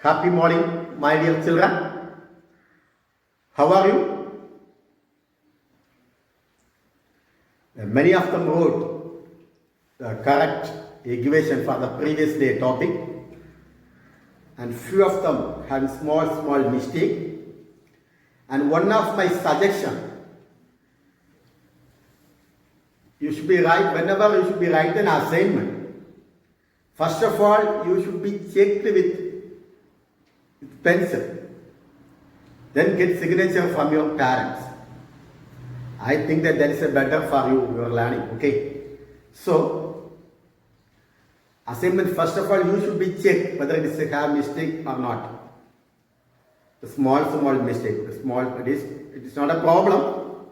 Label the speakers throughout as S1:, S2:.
S1: Happy morning, my dear children. How are you? Many of them wrote the correct equation for the previous day topic, and few of them had small mistake. And one of my suggestion, you should be right whenever you should be write an assignment. First of all, you should be checked with pencil. Then get signature from your parents. I think that is a better for you, your learning. Okay. So, assignment, first of all, you should be checked whether it is a have mistake or not. The small mistake. It is not a problem.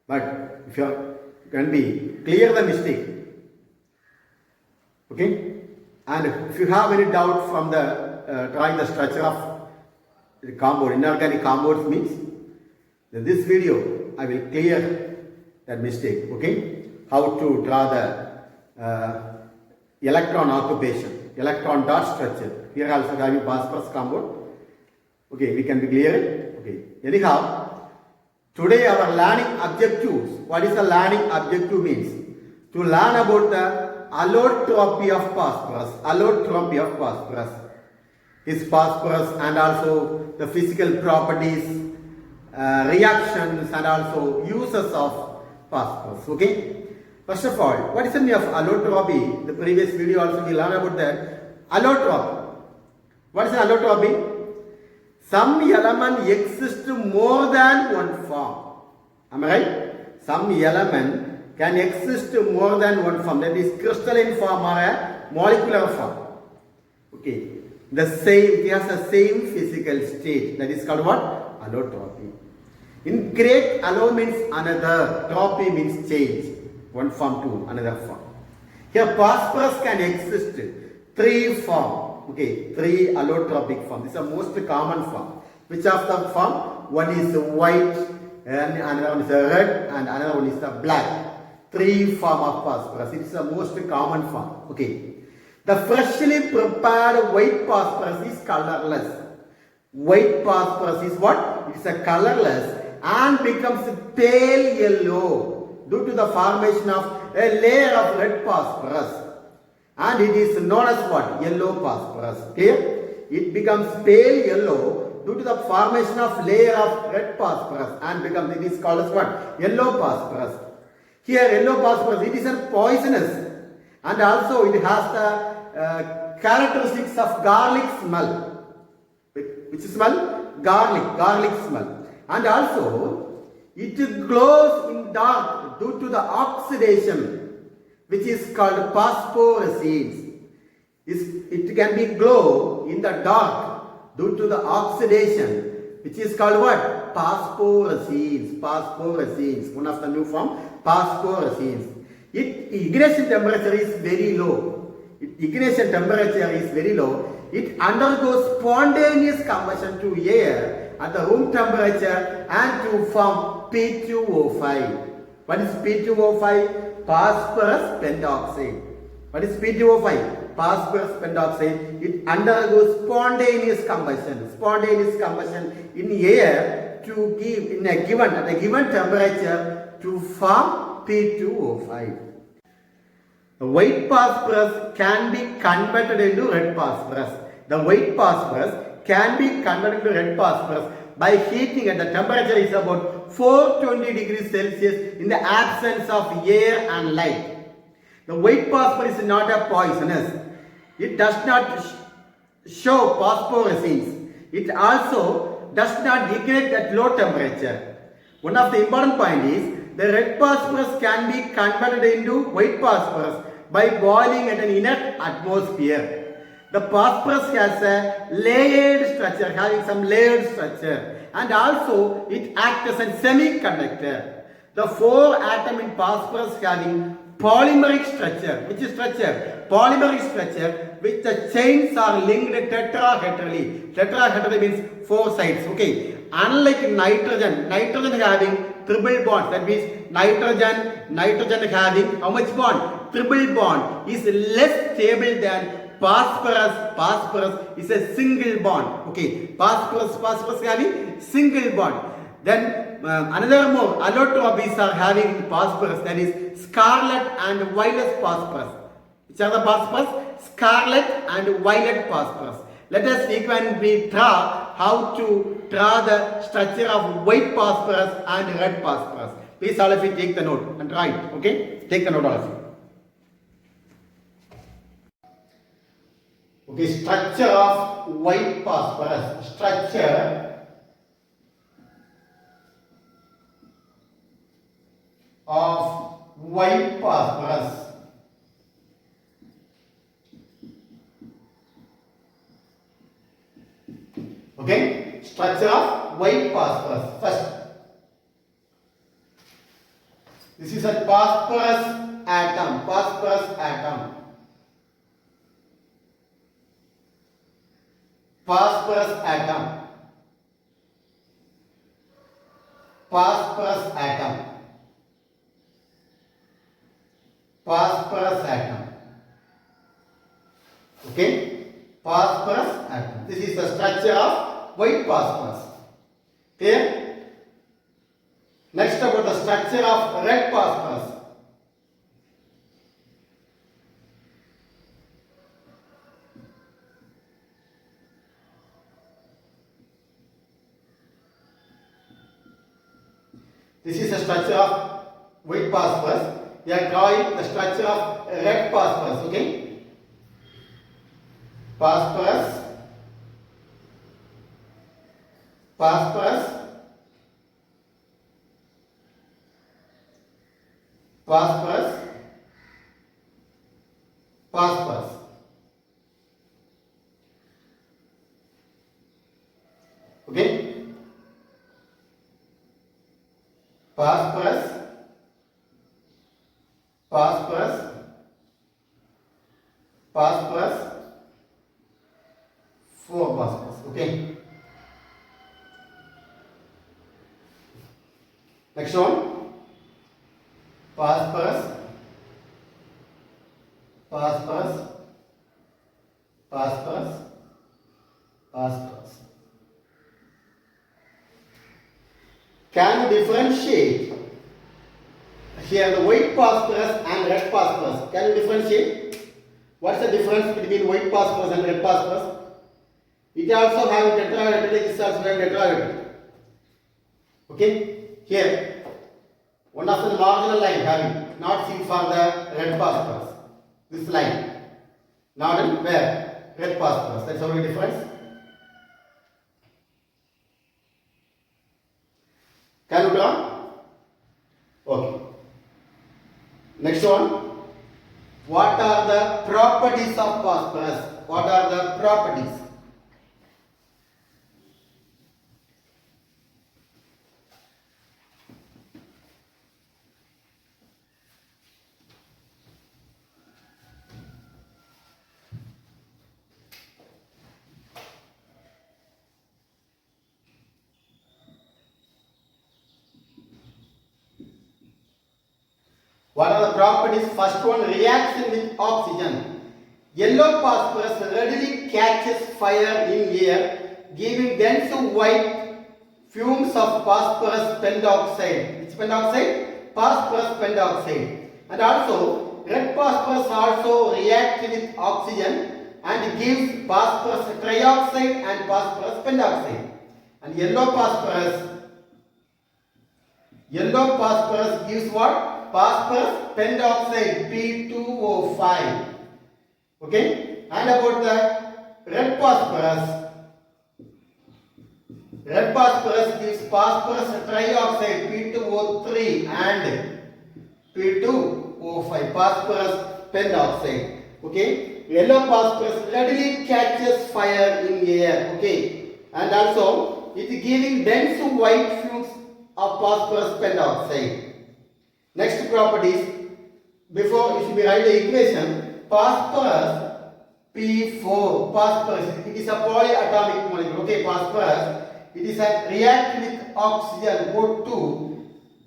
S1: But if you can be clear the mistake. Okay. And if you have any doubt from the drawing the structure of the compound, inorganic compounds means, in this video I will clear that mistake. Okay, how to draw the electron occupation, electron dot structure. Here also having phosphorus compound. Okay, we can be clear it. Okay, anyhow, today our learning objectives. What is the learning objective means? To learn about the allotropy of phosphorus. Allotropy of phosphorus is phosphorus, and also the physical properties, reactions, and also uses of phosphorus. Okay. First of all, what is the meaning of allotropy? The previous video also we learned about that. Allotropy. What is allotropy? Some element exists more than one form. Am I right? Some element can exist more than one form. That is crystalline form or a molecular form. Okay. It has the same physical state. That is called what? Allotropy. In Greek, allo means another. Tropy means change. One form to another form. Here phosphorus can exist three forms. Okay, three allotropic forms. This is the most common form. Which of the form? One is white, and another one is red, and another one is the black. Three form of phosphorus. It is the most common form. Okay. The freshly prepared white phosphorus is colorless. White phosphorus is what? It is a colorless and becomes pale yellow due to the formation of a layer of red phosphorus. And it is known as what? Yellow phosphorus. Clear? It becomes pale yellow due to the formation of layer of red phosphorus and it is called as what? Yellow phosphorus. Here yellow phosphorus, it is a poisonous, and also it has the characteristics of garlic smell. Which smell? Garlic smell. And also it glows in dark due to the oxidation, which is called phosphorescence. It can be glow in the dark due to the oxidation, which is called what? Phosphorescence. One of the new form, phosphorescence. Its ignition temperature is very low. It undergoes spontaneous combustion to air at the room temperature and to form P2O5. What is P2O5? Phosphorus pentoxide. What is P2O5? Phosphorus pentoxide. It undergoes spontaneous combustion in air to give at a given temperature to form P2O5. The white phosphorus can be converted into red phosphorus. The white phosphorus can be converted into red phosphorus by heating, and the temperature is about 420 degrees Celsius in the absence of air and light. The white phosphorus is not a poisonous. It does not show phosphorescence. It also does not degrade at low temperature. One of the important points is the red phosphorus can be converted into white phosphorus by boiling at an inert atmosphere. The phosphorus has a layered structure, and also it acts as a semiconductor. The four atoms in phosphorus having polymeric structure. Which is structure? Polymeric structure, which the chains are linked tetrahedrally. Tetrahedrally means four sides. Okay. Unlike nitrogen having triple bond. That means nitrogen having how much bond? Triple bond is less stable than phosphorus is a single bond. Okay, phosphorus having single bond. Then another more allotropes are having phosphorus, that is scarlet and violet phosphorus. Which are the phosphorus? Scarlet and violet phosphorus. Let us see when we draw how to draw the structure of white phosphorus and red phosphorus. Please all of you take the note and write. Okay, take the note all of you. Okay, structure of white phosphorus. Structure of white phosphorus. Okay, structure of white phosphorus. First, this is a phosphorus atom. Phosphorus atom. Phosphorus atom. Phosphorus atom. Phosphorus atom. Okay, phosphorus atom. This is the structure of white phosphorus. Clear? Next, about the structure of red phosphorus. This is the structure of white phosphorus. We are drawing the structure of red phosphorus. Okay? Phosphorus, phosphorus, phosphorus, phosphorus. Okay? Phosphorus, phosphorus, phosphorus, 4 phosphorus. Okay? Next one. Phosphorus, phosphorus, phosphorus, phosphorus. Can you differentiate here the white phosphorus and red phosphorus? Can you differentiate? What's the difference between white phosphorus and red phosphorus? It also have tetrahedral, it is also tetrahedral. Okay? Here, one of the marginal line having not seen for the red phosphorus. This line. Not in where? Red phosphorus. That's only difference. Can you draw? Okay. Next one. What are the properties of phosphorus? What are the properties? What are the properties? First one, reaction with oxygen. Yellow phosphorus readily catches fire in air, giving dense white fumes of phosphorus pentoxide. Which pentoxide? Phosphorus pentoxide. And also, red phosphorus also reacts with oxygen and gives phosphorus trioxide and phosphorus pentoxide. And yellow phosphorus gives what? Phosphorus pentoxide, P2O5. Okay? And about the red phosphorus gives phosphorus trioxide, P2O3 and P2O5, phosphorus pentoxide. Okay? Yellow phosphorus readily catches fire in air. Okay? And also, it is giving dense white fumes of phosphorus pentoxide. Next properties, before you should be write the equation, phosphorus P4, phosphorus, it is a polyatomic molecule. Okay, phosphorus, it is a react with oxygen, go to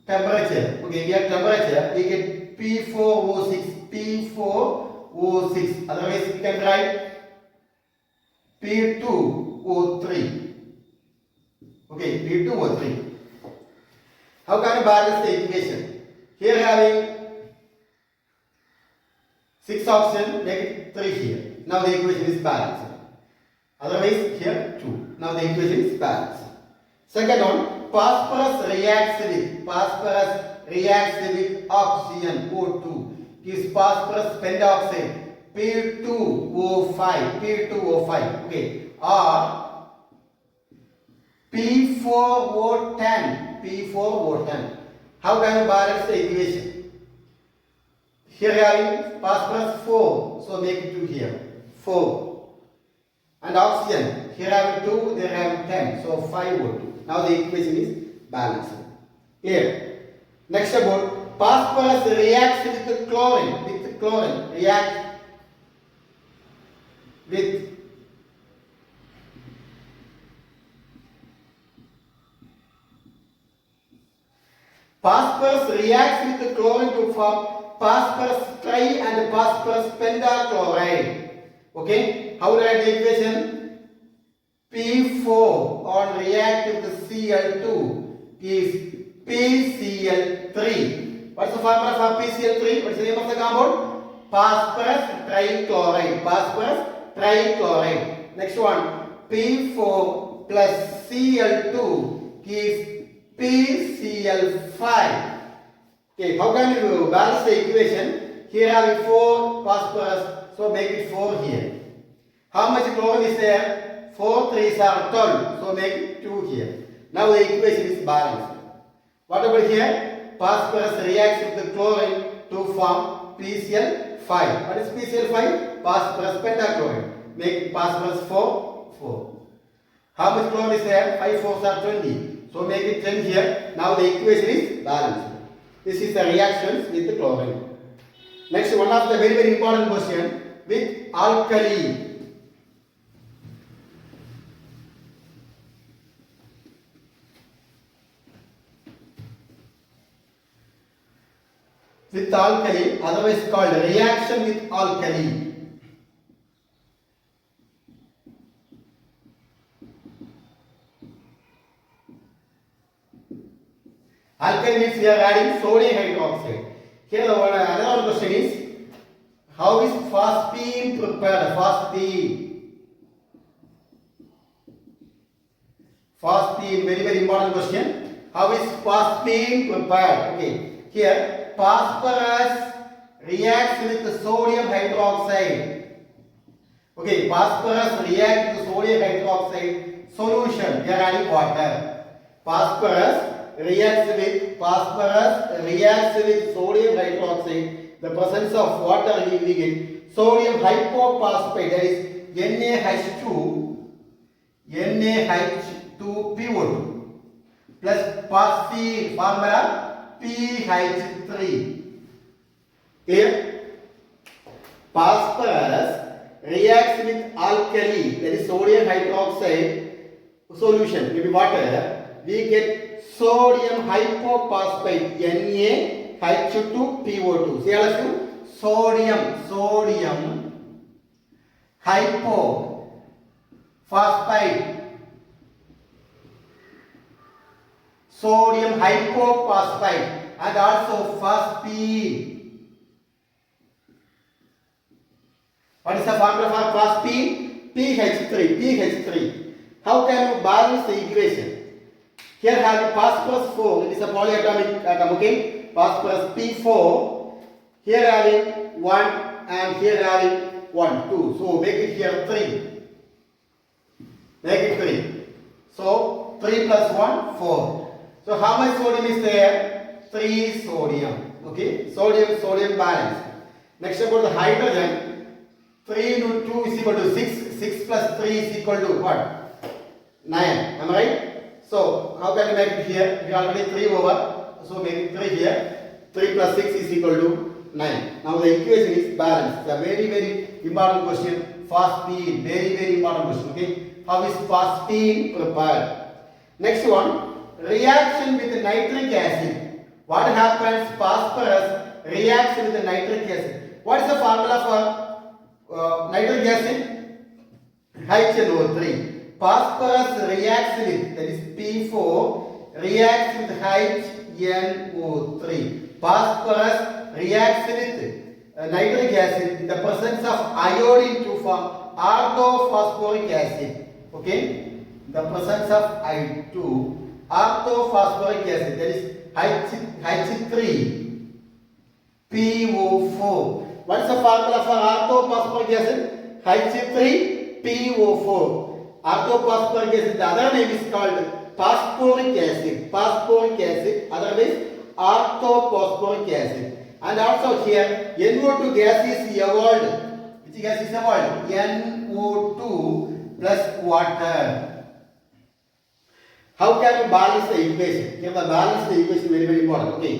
S1: temperature. Okay, we have temperature, we get P4O6, P4O6. Otherwise, we can write P2O3. Okay, P2O3. How can you balance the equation? Here having 6 oxygen, make it 3 here. Now the equation is balanced. Otherwise, here 2. Now the equation is balanced. Second one, phosphorus reacts with oxygen O2 gives phosphorus pentoxide P2O5, okay, or P4O10. How can you balance the equation? Here having phosphorus 4, so make it 2 here, 4. And oxygen, here having 2, there having 10, so 5O2. Now the equation is balanced. Clear? Next about phosphorus reacts with chlorine, reacts with phosphorus reacts with chlorine to form phosphorus tri and phosphorus pentachloride. Okay, how to write the equation? P4 on react with Cl2 is PCl3. What's the formula for PCl3? What's the name of the compound? Phosphorus trichloride. Next one, P4 plus Cl2 is PCl5. Okay, how can you balance the equation? Here having 4 phosphorus, so make it 4 here. How much chlorine is there? 4 3s are 12, so make it 2 here. Now the equation is balanced. What about here? Phosphorus reacts with the chlorine to form PCl5. What is PCl5? Phosphorus pentachloride. Make phosphorus 4. How much chlorine is there? 5 4s are 20. So make it 10 here. Now the equation is balanced. This is the reactions with the chlorine. Next, one of the very important question with alkali. With alkali, otherwise called reaction with alkali. Alkali means we are adding sodium hydroxide. Here the another question is, how is phosphine prepared? Phosphine, very important question. How is phosphine prepared? Okay, here phosphorus reacts with the sodium hydroxide. Okay, phosphorus reacts with the sodium hydroxide solution. We are adding water. Phosphorus reacts with sodium hydroxide. The presence of water we get sodium hypophosphate, that is NaH2PO2 plus phosphine, formula PH3. Clear? Phosphorus reacts with alkali, that is sodium hydroxide solution, maybe water. We get sodium hypophosphate NaH2PO2. Say all of you, sodium hypophosphate, and also phosphine. What is the formula for phosphine? PH3. How can you balance the equation? Here have phosphorus 4, it is a polyatomic atom, okay? Phosphorus P4, here having 1 and here having 1, 2. So make it here 3. Make it 3. So 3 plus 1, 4. So how much sodium is there? 3 sodium. Okay? Sodium balance. Next about the hydrogen. 3 into 2 is equal to 6. 6 plus 3 is equal to what? 9. Am I right? So how can you make it here? We already 3 over. So make it 3 here. 3 plus 6 is equal to 9. Now the equation is balanced. It's a very important question. Phosphine. Very important question. Okay? How is phosphine prepared? Next one. Reaction with nitric acid. What happens? Phosphorus reacts with nitric acid. What is the formula for nitric acid? HNO3. Phosphorus reacts with, that is P4, reacts with HNO3. Phosphorus reacts with nitric acid in the presence of iodine to form orthophosphoric acid. Okay? The presence of I2, orthophosphoric acid, that is H3PO4. What is the formula for orthophosphoric acid? H3PO4. Orthophosphoric acid, the other name is called phosphoric acid. Phosphoric acid, otherwise orthophosphoric acid. And also here, NO2 gas is evolved. Which gas is evolved? NO2 plus water. How can you balance the equation? Here the balance the equation very very important. Okay.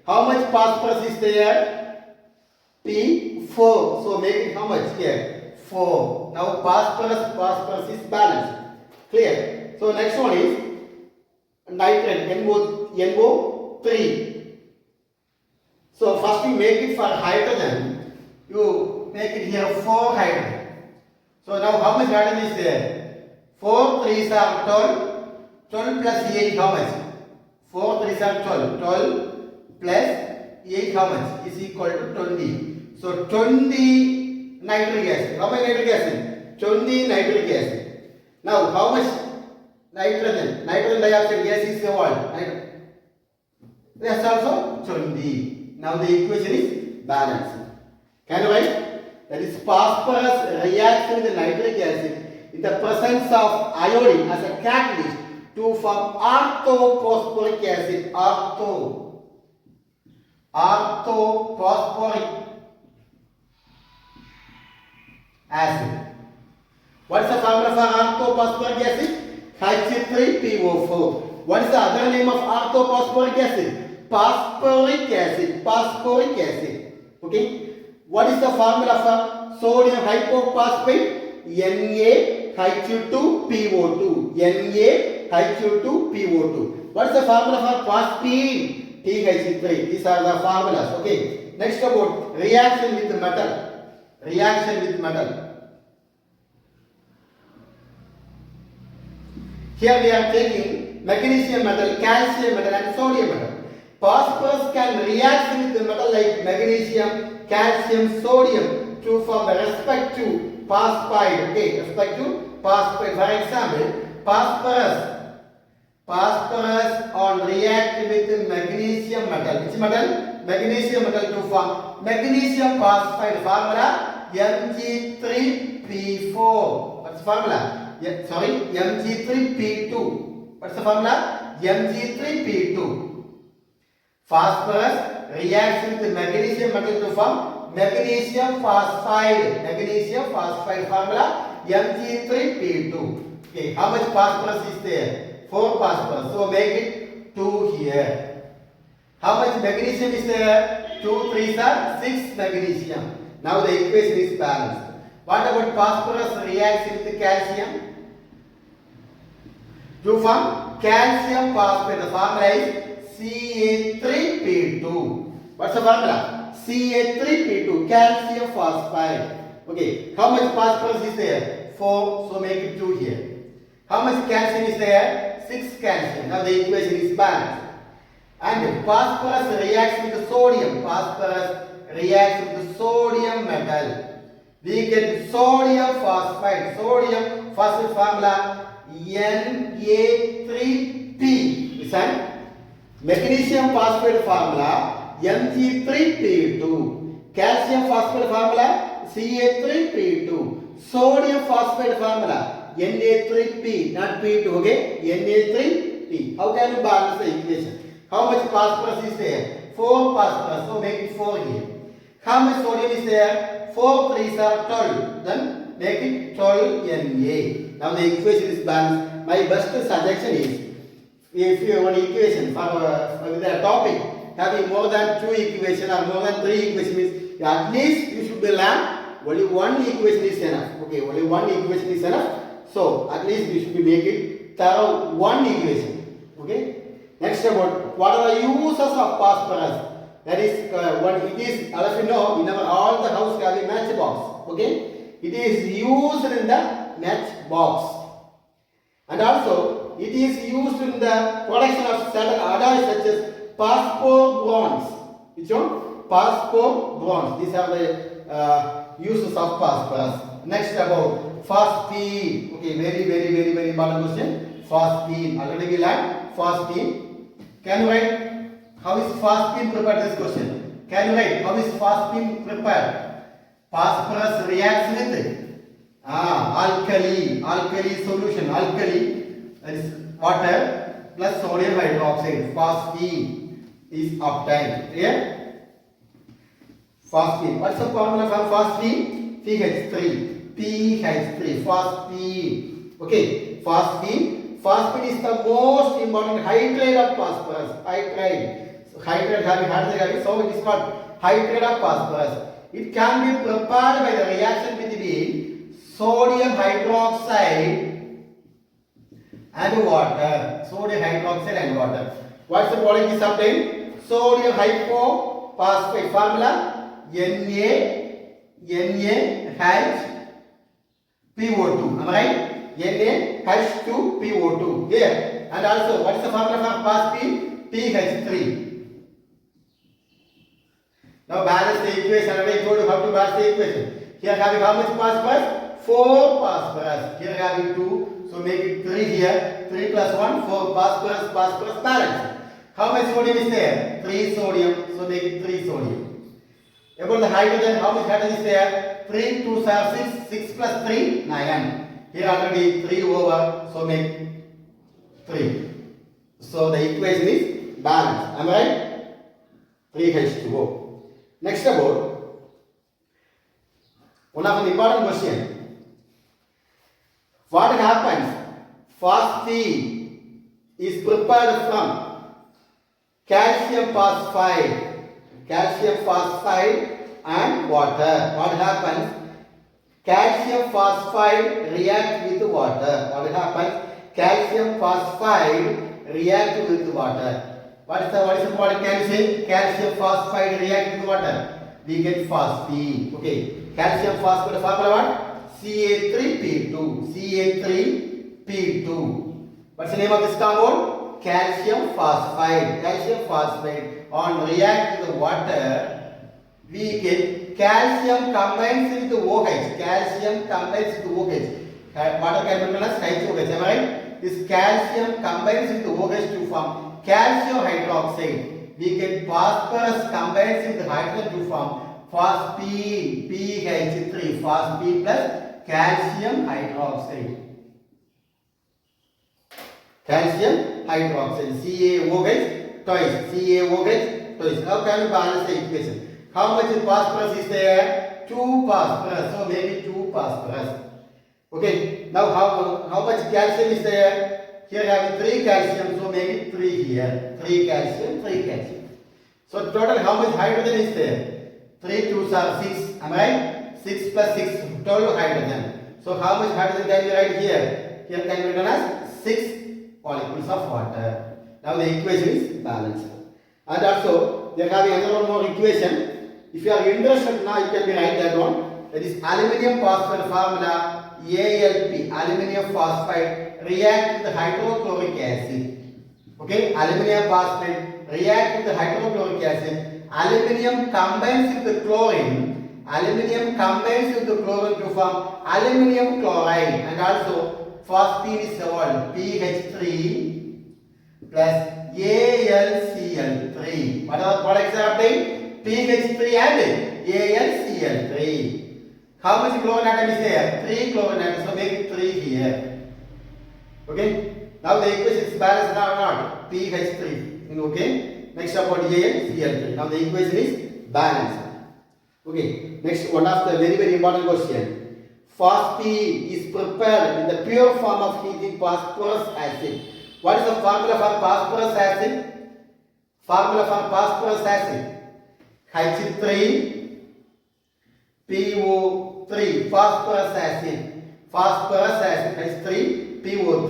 S1: How much phosphorus is there? P4. So make it how much here? 4. Now phosphorus is balanced. Clear? So next one is nitrogen, NO3. So first you make it for hydrogen. You make it here 4 hydrogen. So now how much hydrogen is there? 4 3s are 12. 12 plus 8 how much? 4 3s are 12. 12 plus 8 how much? Is equal to 20. So 20 nitric acid. How much nitric acid? 20 nitric acid. Now how much nitrogen? Nitrogen dioxide gas is evolved. That's also 20. Now the equation is balanced. Can you write? That is phosphorus reacts with the nitric acid in the presence of iodine as a catalyst to form orthophosphoric acid. Orthophosphoric acid. What is the formula for orthophosphoric acid? H3PO4. What is the other name of orthophosphoric acid? Phosphoric acid. Phosphoric acid. Okay. What is the formula for sodium hypophosphate? NaH2PO2. NaH2PO2. What is the formula for phosphine? TH3. These are the formulas. Okay. Next about reaction with metal. Reaction with metal. Here we are taking magnesium metal, calcium metal and sodium metal. Phosphorus can react with the metal like magnesium, calcium, sodium to form the respective phosphide. Okay, respective phosphide. For example, phosphorus on react with magnesium metal. Which metal? Magnesium metal to form magnesium phosphide. Formula Mg3P4. What's the formula? Mg3P2. What's the formula? Mg3P2. Phosphorus reacts with magnesium metal to form magnesium phosphide. Magnesium phosphide formula Mg3P2. Okay, how much phosphorus is there? 4 phosphorus. So make it 2 here. How much magnesium is there? 2 3s are 6 magnesium. Now the equation is balanced. What about phosphorus reacts with calcium to form calcium phosphate? The formula is Ca3P2. What's the formula? Ca3P2, calcium phosphide. Okay, how much phosphorus is there? 4, so make it 2 here. How much calcium is there? 6 calcium. Now the equation is balanced. And phosphorus reacts with the sodium. Phosphorus reacts with the sodium metal. We get sodium phosphide. Sodium phosphide formula Na3P. Listen. Magnesium phosphate formula Mg3P2. Calcium phosphate formula Ca3P2. Sodium phosphate formula Na3P, not P2. Okay, Na3P. How can you balance the equation? How much phosphorus is there? 4 phosphorus. So make it 4 here. How much sodium is there? 4 3s are 12. Then make it 12 Na. Now the equation is balanced. My best suggestion is, if you have an equation for the topic having more than 2 equations or more than 3 equations, means at least you should be learn only 1 equation is enough. Okay, only 1 equation is enough. So at least you should be making thorough 1 equation. Okay. Next about what are the uses of phosphorus? That is it is, as you know, in all the house have a matchbox. Okay, it is used in the matchbox. And also, it is used in the production of certain alloys such as phosphor bronze. Which one? Phosphor bronze. These are the uses of phosphorus. Next about phosphine. Okay, very important question. Phosphine. Already we learned phosphine. Can you write how is phosphine prepared? This question. Can you write how is phosphine prepared? Phosphorus reacts with alkali solution. Alkali, that is water plus sodium hydroxide. Phosphine is obtained. Clear? Phosphine. What's the formula for phosphine? PH3. PH3. Phosphine. Okay. Phosphine. Phosphine is the most important hydride of phosphorus. Hydride. So hydride having so it is called hydride of phosphorus. It can be prepared by the reaction between sodium hydroxide and water. Sodium hydroxide and water. What's the product is obtained? Sodium hypophosphate. Formula NaHPO2. Am I right? NaH2PO2. Here. And also, what is the formula for phosphine? PH3. Now balance the equation. I told you how to balance the equation. Here having how much phosphorus? 4 phosphorus. Here having 2. So make it 3 here. 3 plus 1, 4 phosphorus balance. How much sodium is there? 3 sodium. So make it 3 sodium. About the hydrogen, how much hydrogen is there? 3 2 are 6. 6 plus 3, 9. Here already 3 over. So make 3. So the equation is balanced. Am I right? 3H2O. Next about one of the important question. What happens? Phosphine is prepared from calcium phosphide and water. What happens? Calcium phosphide react with water. What happens? Calcium phosphide react with water. What is the product? Can you say calcium phosphide react with water? We get phosphine. Okay. Calcium phosphide formula what? Ca3P2. Ca3P2. What's the name of this compound? Calcium phosphide. Calcium phosphide. On react with the water, we get calcium combines with OH. Calcium combines with OH. Water can be known as HOH. Am I right? This calcium combines with OH to form calcium hydroxide. We get phosphorus combines with hydrogen to form phosphine. PH3. Phosphine plus calcium hydroxide. Calcium hydroxide. CaOH twice. CaOH twice. How can we balance the equation? How much phosphorus is there? 2 phosphorus. So maybe 2 phosphorus. Okay. Now how much calcium is there? Here having 3 calcium, so maybe 3 here. 3 calcium, 3 calcium. So total how much hydrogen is there? 3 2s are 6. Am I right? 6 plus 6, 12 hydrogen. So how much hydrogen can we write here? Here can be written as 6 molecules of water. Now the equation is balanced. And also, they are having another one more equation. If you are interested now, you can be write that one. That is aluminium phosphide formula. ALP, aluminium phosphide, react with hydrochloric acid. Okay, aluminium phosphide react with the hydrochloric acid. Aluminium combines with the chlorine. Aluminium combines with the chlorine to form aluminium chloride. And also phosphine is evolved. PH3 plus AlCl3. What are the products are obtained? PH3 and AlCl3. How much chlorine atom is there? 3 chlorine atoms. So make it 3 here. Okay. Now the equation is balanced or not? PH3. Okay. Next about AlCl3. Now the equation is balanced. Okay. Next one of the very important question. Phosphine is prepared in the pure form of heating phosphorus acid. What is the formula for phosphorus acid? Formula for phosphorus acid. H3PO3. Phosphorus acid. Phosphorus acid. H3PO3.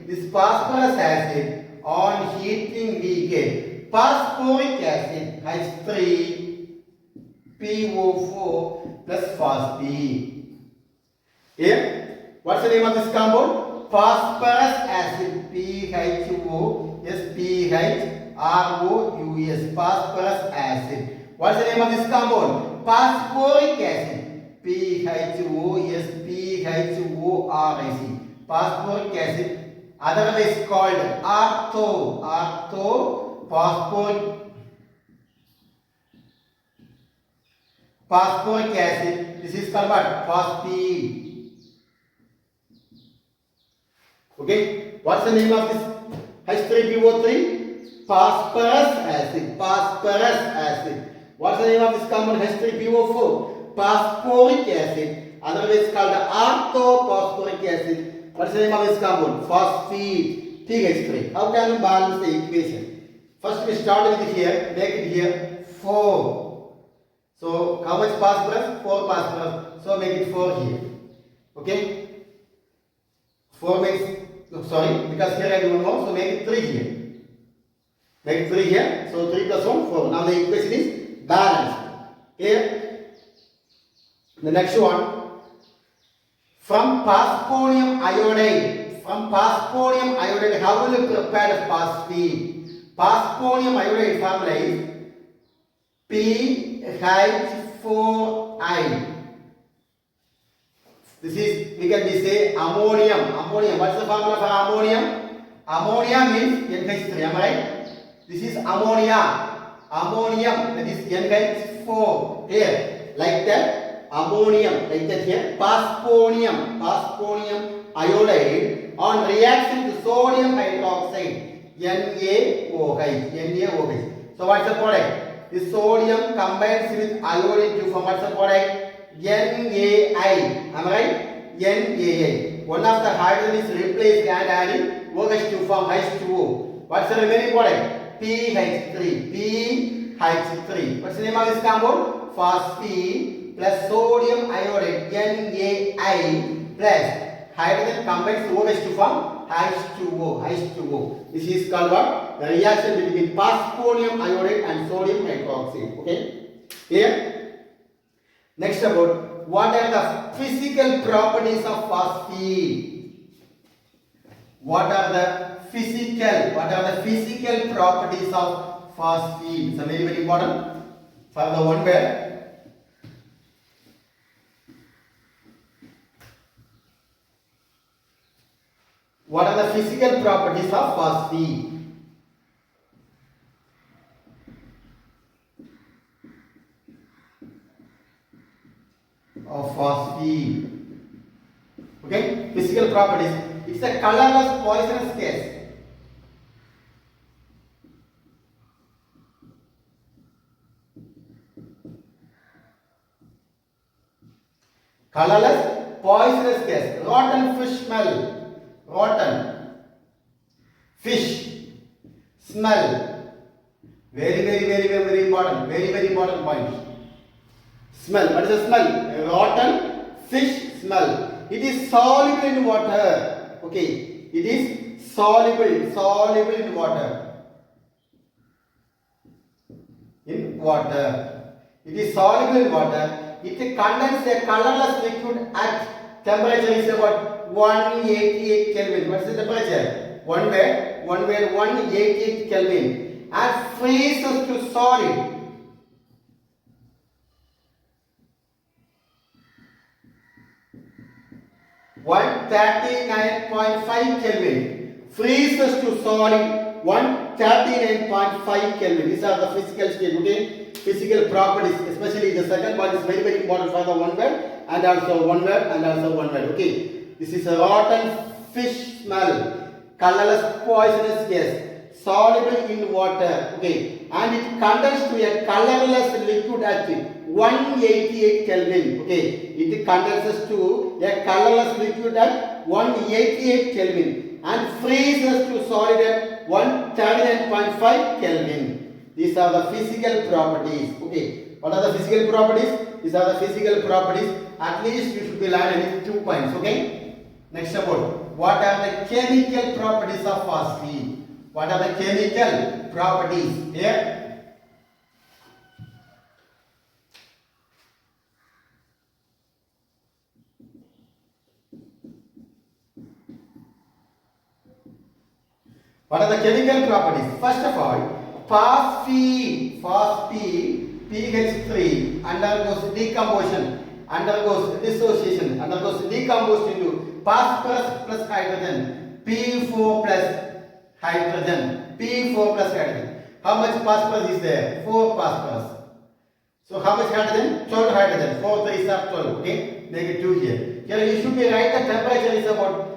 S1: This phosphorus acid on heating we get phosphoric acid. H3PO4 plus phosphine. Here What's the name of this compound? Phosphorus acid. PHOSPHROUS. Phosphorus acid. What's the name of this compound? Phosphoric acid. PHOSPHORAC. Phosphoric acid, otherwise called phosphoric acid. This is called what? Phosphine. Okay. What's the name of this H3PO3? Phosphorus acid. Phosphorus acid. What's the name of this compound? H3PO4. Phosphoric acid, otherwise called orthophosphoric acid. What's the name of this compound? Phosphate. TH3. How can we balance the equation? First we start with here, make it here 4. So how much phosphorus? 4 phosphorus. So make it 4 here. Okay. 4 makes, sorry, because here I do 1 more, so make it 3 here. Make it 3 here. So 3 plus 1, 4. Now the equation is balanced. Here. The next one. From phosphonium iodide. How will you prepare the phosphine? Phosphonium iodide formula is PH4I. This is, we can say ammonium. What's the formula for ammonium? Ammonia means NH3. Am I right? This is ammonia. Ammonium, that is NH4. Here, like that. Ammonium, like that here. Phosphonium iodide on reaction to sodium hydroxide, NaOH. So what's the product? This sodium combines with iodine to form what's the product? NaI. Am I right? NaI. One of the hydrogen is replaced and added OH to form H2O. What's the remaining product? PH3. What's the name of this compound? Phosphine plus sodium iodide, NaI, plus hydrogen combines OH to form H2O. This is called what? The reaction between phosphonium iodide and sodium hydroxide. Okay. Here. Next about what are the physical properties of phosphine? What are the physical properties of phosphine? It's very, very important for the one word. What are the physical properties of phosphine? Okay, physical properties. It's a colorless poisonous gas. Colorless poisonous gas. Rotten fish smell. Rotten fish smell. Very important. Very important point. Smell. What is the smell? Rotten fish smell. It is soluble in water. Okay. It is soluble in water. It is soluble in water. It contains a colorless liquid at temperature is about 188 Kelvin. What is the temperature? One word 188 Kelvin. And freezes to solid. 139.5 Kelvin. Freezes to solid 139.5 Kelvin. These are the physical state. Okay, physical properties. Especially the second one is very important for the one word and also one word. Okay. This is a rotten fish smell, colorless poisonous gas, soluble in water, okay, and it condenses to a colorless liquid at 188 Kelvin, okay, it condenses to a colorless liquid at 188 Kelvin and freezes to solid at 139.5 Kelvin. These are the physical properties, okay. What are the physical properties? These are the physical properties. At least you should be learning 2 points, okay. Next about what are the chemical properties of phosphine? What are the chemical properties? Here. What are the chemical properties? First of all, phosphine, PH3 undergoes decomposition, undergoes dissociation, undergoes decomposed into phosphorus plus hydrogen, P4 plus hydrogen, P4 plus hydrogen. How much phosphorus is there? 4 phosphorus. So how much hydrogen? 12 hydrogen. 4 3 are 12. Okay, make it 2 here. Here you should be right. The temperature is about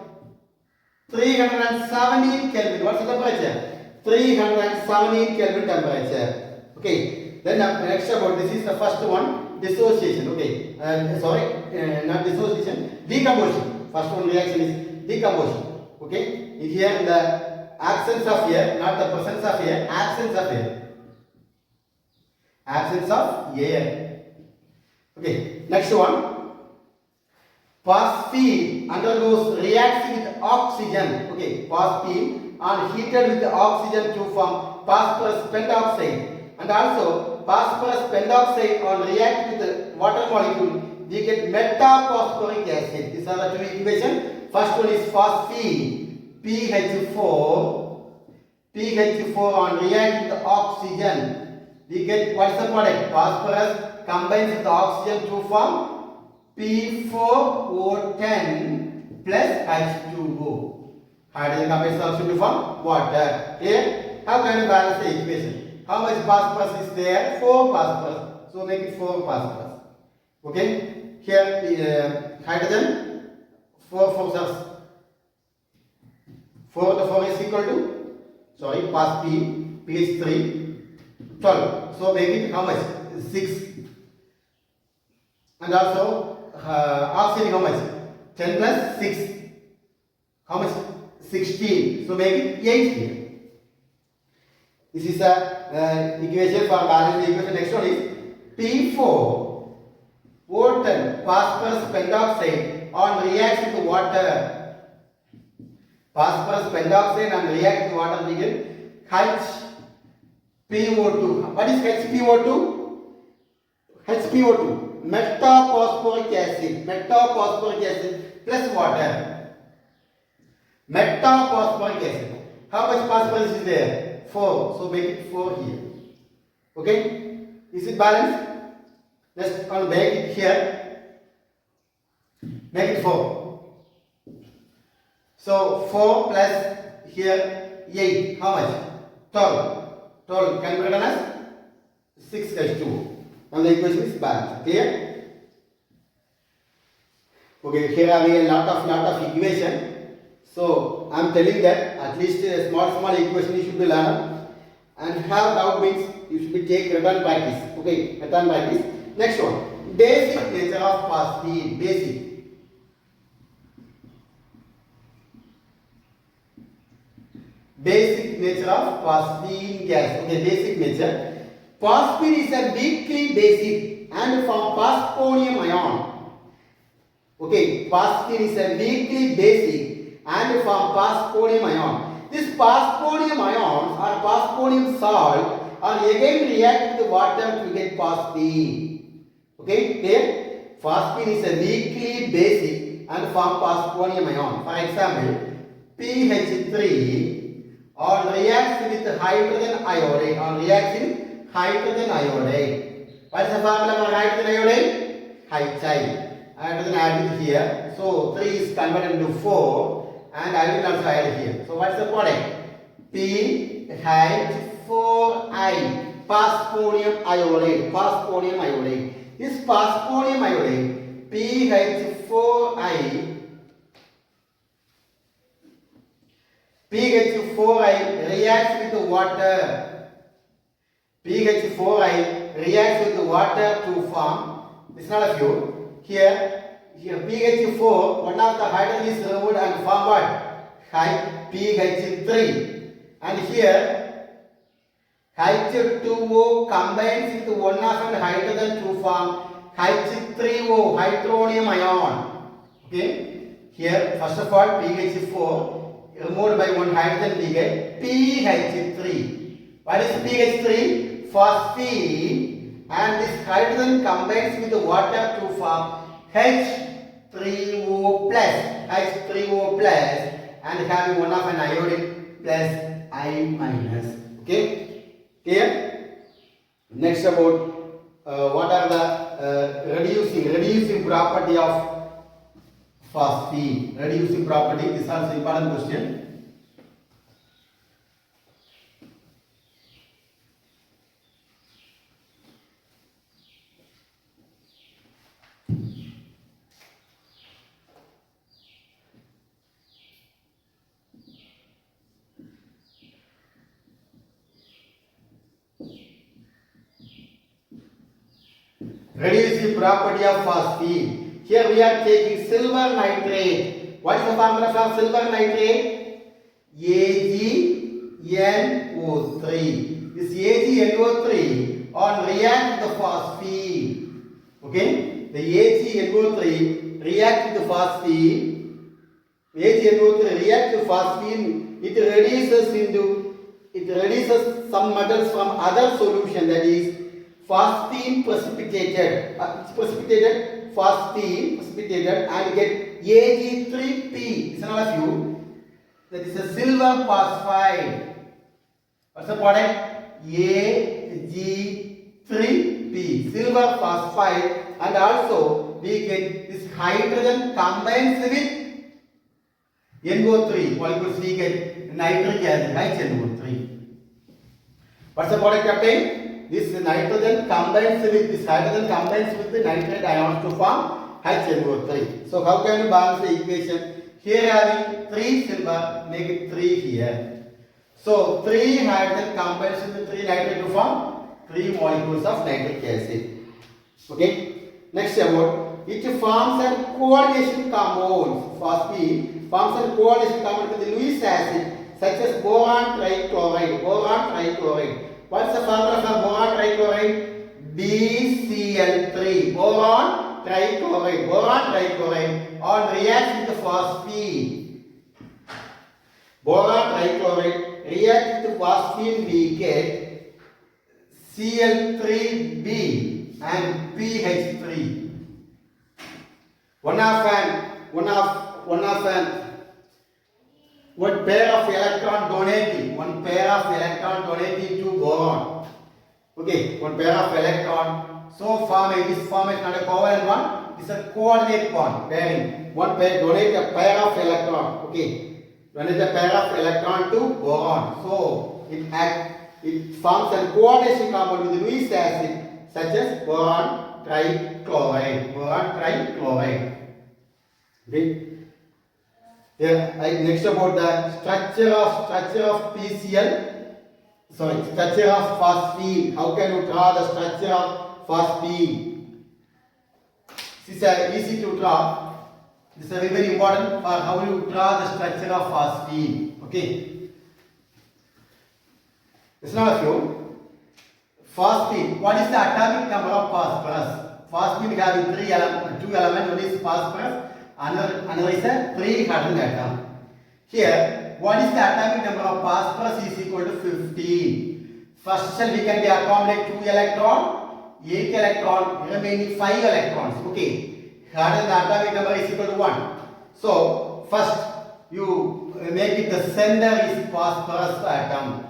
S1: 317 Kelvin. What's the temperature? 317 Kelvin temperature. Okay. Then next about this is the first one, dissociation. Okay. Not dissociation, decomposition. First one reaction is decomposition. Okay. Here the absence of air, not the presence of air, absence of air. Absence of air. Okay. Next one. Phosphine undergoes reaction with oxygen. Okay, phosphine are heated with oxygen to form phosphorus pentoxide, and also phosphorus pentoxide on react with the water molecule, we get metaphosphoric acid. These are the two equations. First one is phosphine, PH4 on react with the oxygen, we get what is the product? Phosphorus combines with the oxygen to form P4O10 plus H2O. Hydrogen combines oxygen to form water. Here, how can you balance the equation? How much phosphorus is there? 4 phosphorus. So make it 4 phosphorus. Okay. Here, hydrogen 4 phosphorus. 4 to 4 is equal to, phosphine, pH3, 12. So make it how much? 6. And also oxygen how much? 10 plus 6. How much? 16. So make it 8 here. This is the equation for balancing the equation. Next one is P4 O10 phosphorus pentoxide on reaction to water. Phosphorus pentoxide on react to water, we get HPO2. What is HPO2? HPO2. Metaphosphoric acid plus water. Metaphosphoric acid. How much phosphorus is there? 4. So make it 4 here. Okay? Is it balanced? Let's make it here. Make it 4. So 4 plus here 8. How much? 12. 12 can be written as 6H2. Now the equation is balanced. Clear? Okay, here are we a lot of equation. So I am telling that at least a small equation you should be learn, and have doubt means you should be take return practice. Okay, return practice. Next one, basic nature of phosphine. Basic nature of phosphine gas. Okay, basic nature. Phosphine is a weakly basic and from phosphonium ion. Okay, phosphine is a weakly basic and from phosphonium ion. These phosphonium ions or phosphonium salt are again react with water to get phosphine. Okay, here phosphine is a weakly basic and from phosphonium ion. For example, PH3 or reacts with hydrogen iodide or reacts with hydrogen iodide. What is the formula for hydrogen iodide? HI. Hydrogen added here. So 3 is converted into 4 and hydrogen also added here. So what is the product? PH4I. Phosphonium iodide. This phosphonium iodide PH4I reacts with the water. PH4I reacts with the water to form, this is not a fuel. Here PH4, one of the hydrogen is removed and form what? PH3. And here H2O combines with one of the hydrogen to form H3O, hydronium ion. Okay. Here first of all PH4 removed by one hydrogen, we get PH3. What is PH3? Phosphine, and this hydrogen combines with the water to form H3O plus, and having one of an iodine plus I minus. Okay, clear? Next about what are the reducing property of phosphine. Reducing property. This is also important question. Reducing property of phosphine. Here we are taking silver nitrate. What is the formula for silver nitrate? AgNO3. This AgNO3 on react with the phosphine. Okay, the AgNO3 react with the phosphine. AgNO3 react with phosphine. It reduces some metals from other solution, that is phosphine precipitated. Phosphine precipitated and get Ag3P. Listen all of you. That is a silver phosphide. What's the product? Ag3P. Silver phosphide, and also we get this hydrogen combines with NO3 molecules. We get nitric acid, HNO3. What's the product obtained? This nitrogen combines with this hydrogen combines with the nitrate ions to form HNO3. So how can you balance the equation? Here having 3 silver, make it 3 here. So 3 hydrogen combines with the 3 nitrate to form 3 molecules of nitric acid. Okay. Next about it forms a coordination compound. Phosphine forms a coordination compound with the Lewis acid such as boron trichloride. What's the formula for boron trichloride? BCl3. Boron trichloride on reacts with the phosphine. Boron trichloride reacts with the phosphine, we get Cl3b and PH3. One pair of electron donating to boron. Okay, one pair of electron. So this formation not a covalent one. It's a coordinate bond pairing. One pair donate a pair of electron. Okay, donate a pair of electron to boron. So it forms a coordination compound with Lewis acid such as boron trichloride. Okay. Next about the structure of phosphine. How can you draw the structure of phosphine? This is easy to draw. This is very, very important for how you draw the structure of phosphine. Okay. Listen all of you. Phosphine. What is the atomic number of phosphorus? Phosphine having 2 elements. One is phosphorus. Another is a 3 hydrogen atom. Here, what is the atomic number of phosphorus is equal to 15. First cell we can accommodate 2 electron, 8 electron, remaining 5 electrons. Okay, hydrogen atomic number is equal to 1. So first you make it the center is phosphorus atom.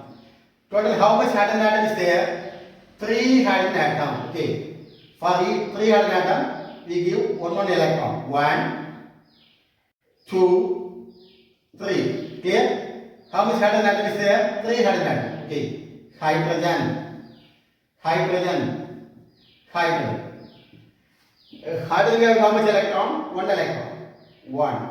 S1: Total how much hydrogen atom is there? 3 hydrogen atom. Okay, for each 3 hydrogen atom we give one electron. 1, 2, 3. Clear? How much hydrogen atom is there? 3 hydrogen atom. Okay. Hydrogen. Hydrogen we have how much electron? 1 electron. 1.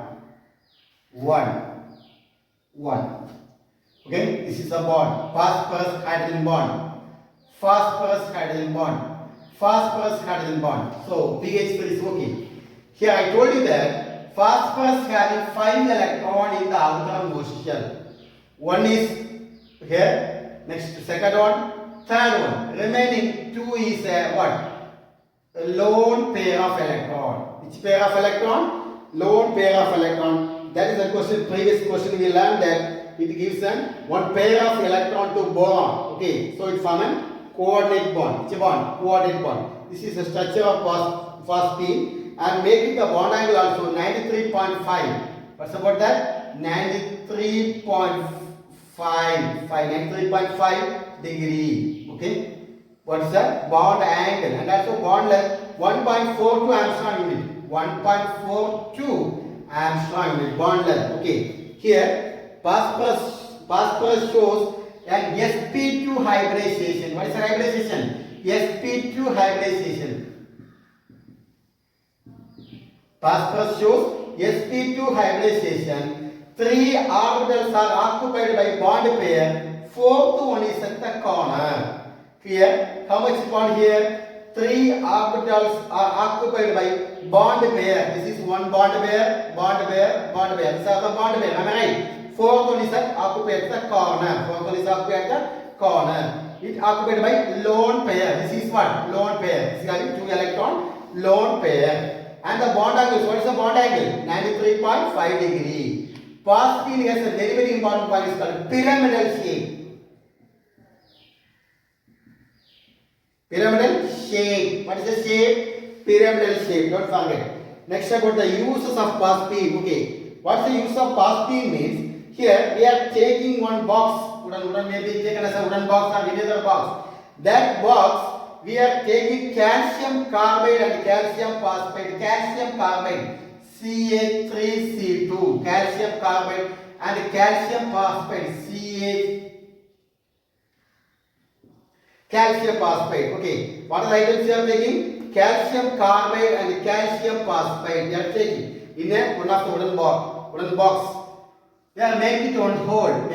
S1: Okay. This is a bond. Phosphorus hydrogen bond. So pH is okay. Here I told you that phosphorus having 5 electron in the outermost shell. One is here. Next, second one, third one. Remaining 2 is what? A lone pair of electron. Which pair of electron? Lone pair of electron. That is the question. Previous question we learned that it gives one pair of electron to boron. Okay, so it forms a coordinate bond. Which bond? Coordinate bond. This is the structure of phosphine, and making the bond angle also 93.5. What's about that? 93.5 93.5 degree. Okay. What is that? Bond angle and also bond length 1.42 Armstrong unit. 1.42 Armstrong unit bond length. Okay. Here phosphorus shows an sp2 hybridization. What is the hybridization? sp2 hybridization. Phosphorus shows sp2 hybridization. 3 orbitals are occupied by bond pair. Fourth one is at the corner. Here, how much bond here? 3 orbitals are occupied by bond pair. This is one bond pair, bond pair, bond pair. These are the bond pair. Am I right? Fourth one is occupied at the corner. Fourth one is occupied at the corner. It occupied by lone pair. This is what? Lone pair. This is having 2 electron lone pair. And the bond angle. What is the bond angle? 93.5 degree. Phosphine has a very important point. Is called pyramidal shape. Pyramidal shape. What is the shape? Pyramidal shape. Don't forget. Next about the uses of phosphine. Okay. What's the use of phosphine means? Here we are taking one box. Wooden may be taken as a wooden box or any other box. That box we are taking calcium carbide and calcium phosphate. Calcium carbide CH3C2. Calcium carbide and calcium phosphate calcium phosphate. Okay. What are the items you are taking? Calcium carbide and calcium phosphate. You are taking in a one of the wooden box. They are make it on hold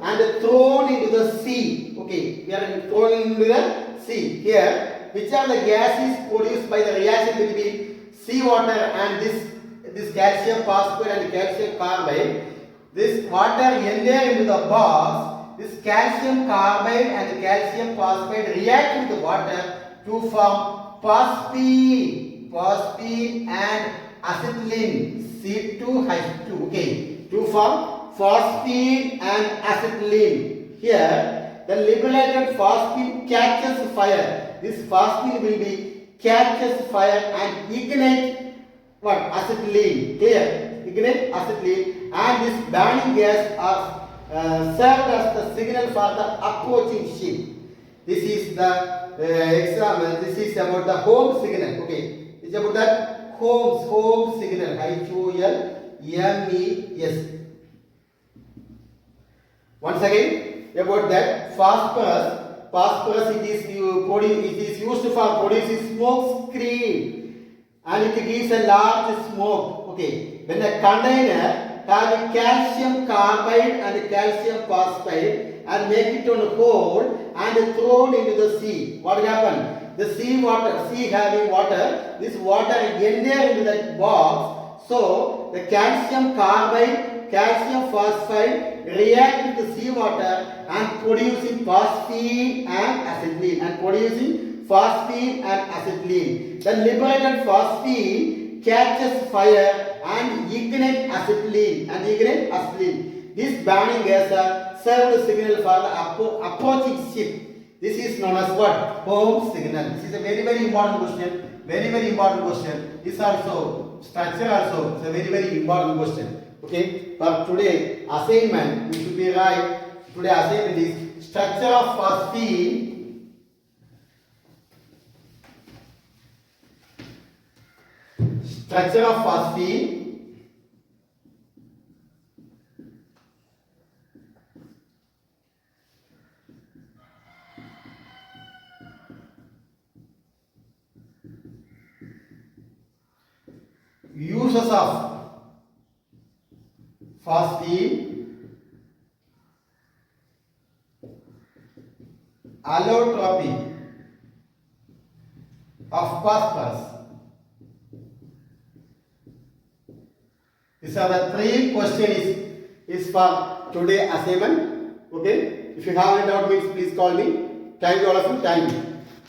S1: and thrown into the sea. Okay, we are thrown into the sea. Here, which are the gases produced by the reaction between seawater and this calcium phosphate and calcium carbide. This water enter into the box. This calcium carbide and calcium phosphate react with the water to form phosphine and acetylene C2H2. Okay, to form phosphine and acetylene. Here, the liberated phosphine catches fire. This phosphine will be catches fire and ignite what? Acetylene. Clear? Ignite acetylene, and this burning gas are served as the signal for the approaching ship. This is the example. This is about the home signal. Okay, it's about that home signal. HOLMES. Once again, about that phosphorus it is used for producing smoke screen, and it gives a large smoke. Okay, when a container have calcium carbide and calcium phosphide and make it on hold and thrown into the sea, what will happen? The sea having water, this water enter into that box. So the calcium carbide, calcium phosphide react with the sea water and producing phosphine and acetylene. The liberated phosphine catches fire and ignite acetylene. This burning gas served signal for the approaching ship. This is known as what? Home signal. This is a very important question. Very important question. This also structure also is a very important question. Okay. For today assignment, you should be right. Today assignment is structure of phosphine. Structure of phosphine. Uses of phosphine. Allotropy of phosphorus. These are the 3 questions is for today assignment. Okay. If you have any doubt, please call me. Thank you all of you. Thank you.